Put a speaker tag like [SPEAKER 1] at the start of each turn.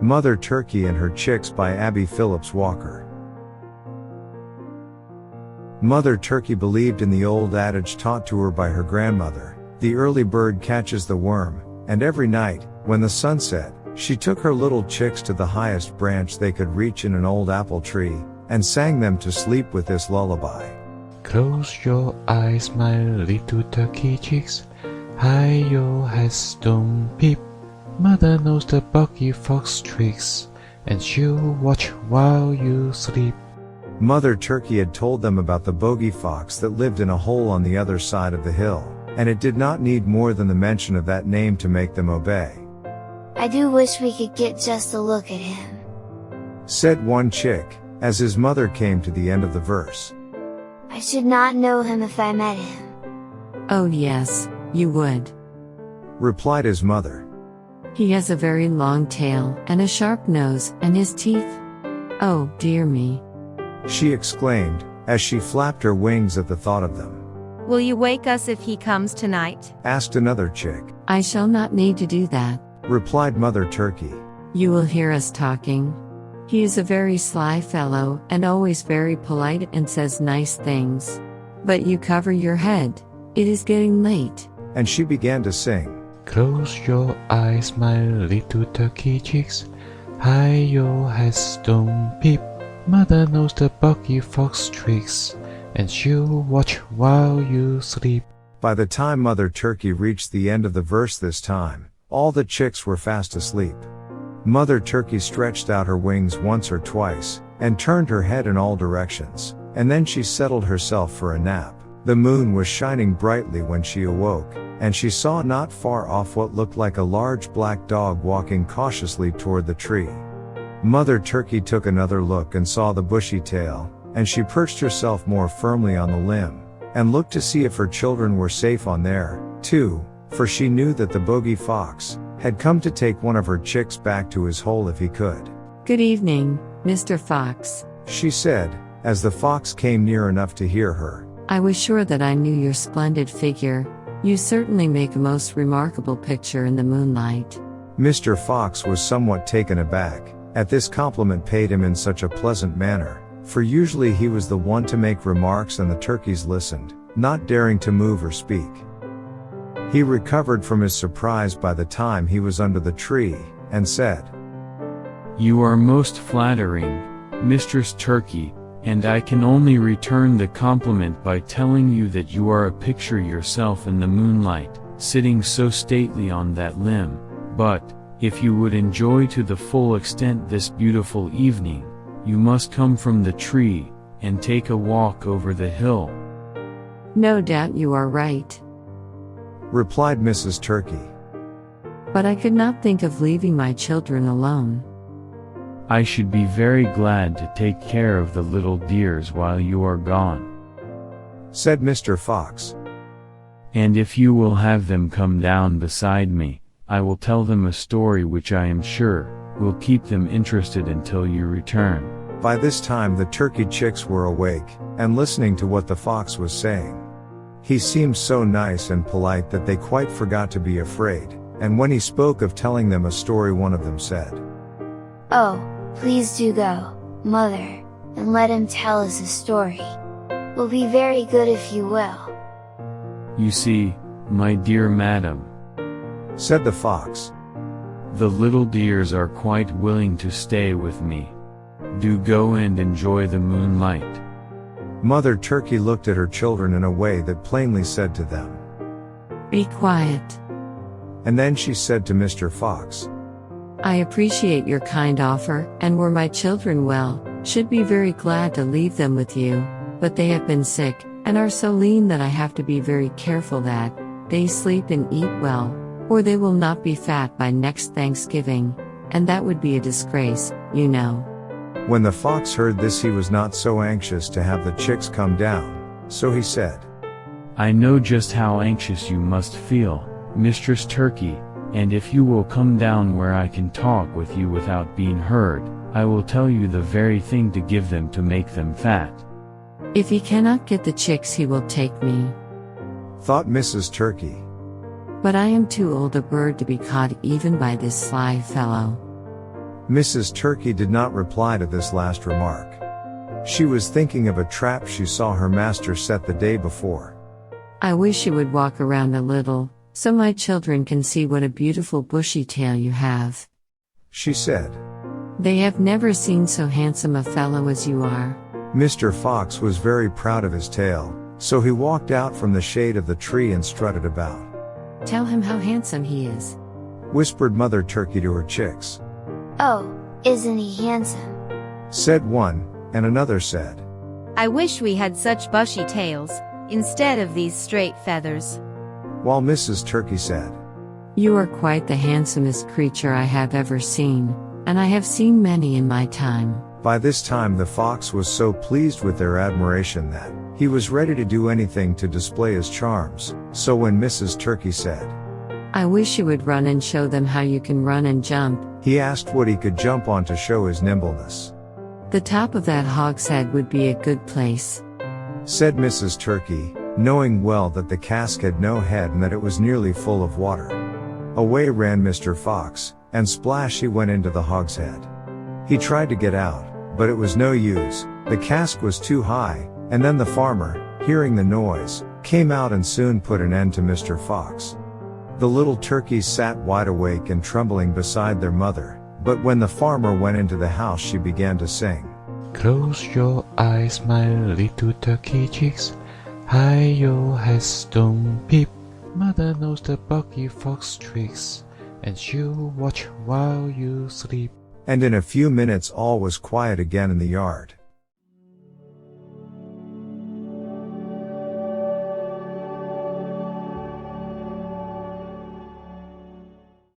[SPEAKER 1] Mother Turkey and Her Chicks by Abbie Phillips Walker. Mother Turkey believed in the old adage taught to her by her grandmother, "The early bird catches the worm," and every night, when the sun set, she took her little chicks to the highest branch they could reach in an old apple tree, and sang them to sleep with this lullaby.
[SPEAKER 2] Close your eyes, my little turkey chicks. Hide your heads, don't peep. Mother knows the buggy fox tricks, and she'll watch while you sleep.
[SPEAKER 1] Mother Turkey had told them about the bogey fox that lived in a hole on the other side of the hill, and it did not need more than the mention of that name to make them obey.
[SPEAKER 3] "I do wish we could get just a look at him,"
[SPEAKER 1] said one chick, as his mother came to the end of the verse.
[SPEAKER 3] "I should not know him if I met him."
[SPEAKER 4] "Oh yes, you would,"
[SPEAKER 1] replied his mother.
[SPEAKER 4] "He has a very long tail, and a sharp nose, and his teeth. Oh dear me,"
[SPEAKER 1] she exclaimed, as she flapped her wings at the thought of them.
[SPEAKER 5] "Will you wake us if he comes tonight?"
[SPEAKER 1] asked another chick.
[SPEAKER 4] "I shall not need to do that,"
[SPEAKER 1] replied Mother Turkey.
[SPEAKER 4] "You will hear us talking. He is a very sly fellow, and always very polite and says nice things. But you cover your head. It is getting late."
[SPEAKER 1] And she began to sing.
[SPEAKER 2] Close your eyes, my little turkey chicks. Hide your heads, don't peep. Mother knows the buggy fox tricks, and she'll watch while you sleep.
[SPEAKER 1] By the time Mother Turkey reached the end of the verse this time, all the chicks were fast asleep. Mother Turkey stretched out her wings once or twice, and turned her head in all directions, and then she settled herself for a nap. The moon was shining brightly when she awoke, and she saw not far off what looked like a large black dog walking cautiously toward the tree. Mother Turkey took another look and saw the bushy tail, and she perched herself more firmly on the limb, and looked to see if her children were safe on there, too, for she knew that the bogey fox had come to take one of her chicks back to his hole if he could.
[SPEAKER 4] "Good evening, Mr. Fox,"
[SPEAKER 1] she said, as the fox came near enough to hear her.
[SPEAKER 4] "I was sure that I knew your splendid figure. You certainly make a most remarkable picture in the moonlight."
[SPEAKER 1] Mr. Fox was somewhat taken aback at this compliment paid him in such a pleasant manner, for usually he was the one to make remarks and the turkeys listened, not daring to move or speak. He recovered from his surprise by the time he was under the tree, and said,
[SPEAKER 6] "You are most flattering, Mistress Turkey, and I can only return the compliment by telling you that you are a picture yourself in the moonlight, sitting so stately on that limb. But, if you would enjoy to the full extent this beautiful evening, you must come from the tree, and take a walk over the hill."
[SPEAKER 4] "No doubt you are right,"
[SPEAKER 1] replied Mrs. Turkey.
[SPEAKER 4] "but I could not think of leaving my children alone."
[SPEAKER 6] "I should be very glad to take care of the little dears while you are gone,"
[SPEAKER 1] said Mr. Fox.
[SPEAKER 6] "And if you will have them come down beside me, I will tell them a story which I am sure will keep them interested until you return."
[SPEAKER 1] By this time the turkey chicks were awake, and listening to what the fox was saying. He seemed so nice and polite that they quite forgot to be afraid, and when he spoke of telling them a story, one of them said,
[SPEAKER 3] "Oh, please do go, Mother, and let him tell us a story. Will be very good if you will."
[SPEAKER 6] "You see, my dear madam,"
[SPEAKER 1] said the fox,
[SPEAKER 6] "the little dears are quite willing to stay with me. Do go and enjoy the moonlight."
[SPEAKER 1] Mother Turkey looked at her children in a way that plainly said to them,
[SPEAKER 4] "Be quiet."
[SPEAKER 1] and then she said to Mr. Fox,
[SPEAKER 4] "I appreciate your kind offer, and were my children well, should be very glad to leave them with you, but they have been sick, and are so lean that I have to be very careful that they sleep and eat well, or they will not be fat by next Thanksgiving, and that would be a disgrace, you know."
[SPEAKER 1] When the fox heard this, he was not so anxious to have the chicks come down, so he said,
[SPEAKER 6] "I know just how anxious you must feel, Mistress Turkey, and if you will come down where I can talk with you without being heard, I will tell you the very thing to give them to make them fat."
[SPEAKER 4] "If he cannot get the chicks, he will take me,"
[SPEAKER 1] thought Mrs. Turkey.
[SPEAKER 4] "but I am too old a bird to be caught even by this sly fellow."
[SPEAKER 1] Mrs. Turkey did not reply to this last remark. She was thinking of a trap she saw her master set the day before.
[SPEAKER 4] I wish you would walk around a little, so my children can see what a beautiful bushy tail you have,
[SPEAKER 1] she said.
[SPEAKER 4] They have never seen so handsome a fellow as you are.
[SPEAKER 1] Mr. Fox was very proud of his tail, so he walked out from the shade of the tree and strutted about.
[SPEAKER 4] Tell him how handsome he is,
[SPEAKER 1] whispered Mother Turkey to her chicks.
[SPEAKER 3] Oh, isn't he handsome?
[SPEAKER 1] Said one, and another said.
[SPEAKER 5] I wish we had such bushy tails, instead of these straight feathers.
[SPEAKER 1] While Mrs. Turkey said,
[SPEAKER 4] You are quite the handsomest creature I have ever seen, and I have seen many in my time.
[SPEAKER 1] By this time the fox was so pleased with their admiration that he was ready to do anything to display his charms, so when Mrs. Turkey said,
[SPEAKER 4] I wish you would run and show them how you can run and jump,
[SPEAKER 1] he asked what he could jump on to show his nimbleness.
[SPEAKER 4] The top of that hogshead would be a good place,
[SPEAKER 1] said Mrs. Turkey, knowing well that the cask had no head and that it was nearly full of water. Away ran Mr. Fox, and splash he went into the hogshead. He tried to get out, but it was no use, the cask was too high, and then the farmer, hearing the noise, came out and soon put an end to Mr. Fox. The little turkeys sat wide awake and trembling beside their mother, but when the farmer went into the house she began to sing.
[SPEAKER 2] Close your eyes, my little turkey chicks. Hide your heads, don't peep. Mother knows the bucky fox tricks, and she'll watch while you sleep.
[SPEAKER 1] And in a few minutes all was quiet again in the yard.